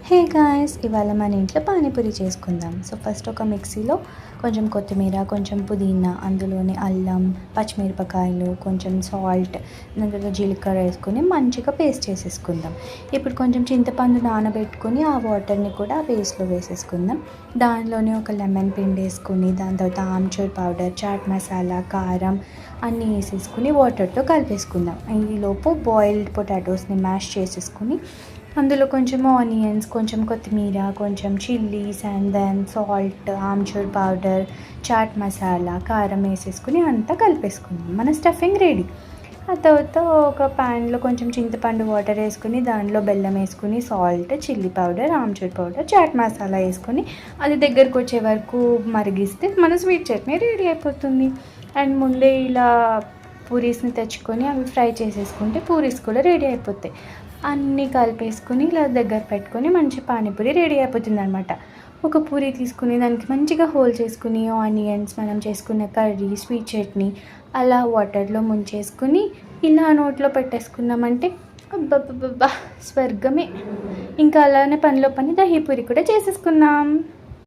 Hey guys, ఇవాళ మన ఇంట్లో పానీపూరి చేసుకుందాం. సో ఫస్ట్ ఒక మిక్సీలో కొంచెం కొత్తిమీర, కొంచెం పుదీనా, అందులోనే అల్లం, పచ్చిమిరపకాయలు, కొంచెం సాల్ట్, దాంట్లో జీలకర్ర వేసుకొని మంచిగా పేస్ట్ చేసేసుకుందాం. ఇప్పుడు కొంచెం చింతపండు నానబెట్టుకొని ఆ వాటర్ని కూడా ఆ పేస్ట్లో వేసేసుకుందాం. దానిలోనే ఒక లెమన్ పిండి వేసుకొని, దాని తర్వాత ఆమ్చూర్ పౌడర్, చాట్ మసాలా, కారం అన్నీ వేసేసుకుని వాటర్తో కలిపేసుకుందాం. ఈలోపు బాయిల్డ్ పొటాటోస్ని మ్యాష్ చేసేసుకుని అందులో కొంచెం ఆనియన్స్, కొంచెం కొత్తిమీర, కొంచెం chillies and then salt, amchur powder, chaat masala, కారం వేసేసుకుని అంతా కలిపేసుకుందాం. మన స్టఫింగ్ రెడీ. ఆ తర్వాత ఒక ప్యాన్లో కొంచెం చింతపండు వాటర్ వేసుకుని దానిలో బెల్లం వేసుకుని salt, chilli powder, amchur powder, chaat masala వేసుకొని అది దగ్గరకు వచ్చే వరకు మరిగిస్తే మన స్వీట్ చట్నీ రెడీ అయిపోతుంది. అండ్ ముందే ఇలా పూరీస్ని తెచ్చుకొని అవి ఫ్రై చేసేసుకుంటే పూరీస్ కూడా రెడీ అయిపోతాయి. అన్నీ కలిపేసుకుని ఇలా దగ్గర పెట్టుకొని మంచి పానీపూరి రెడీ అయిపోతుంది అనమాట. ఒక పూరి తీసుకుని దానికి మంచిగా హోల్ చేసుకుని ఆనియన్స్, మనం చేసుకున్న కర్రీ, స్వీట్ చట్నీ అలా వాటర్లో ముంచేసుకుని ఇలా నోట్లో పెట్టేసుకున్నామంటే అబ్బబ్బబ్బా స్వర్గమే. ఇంకా అలానే పనిలో పని దహీ పూరి కూడా చేసేసుకున్నాం.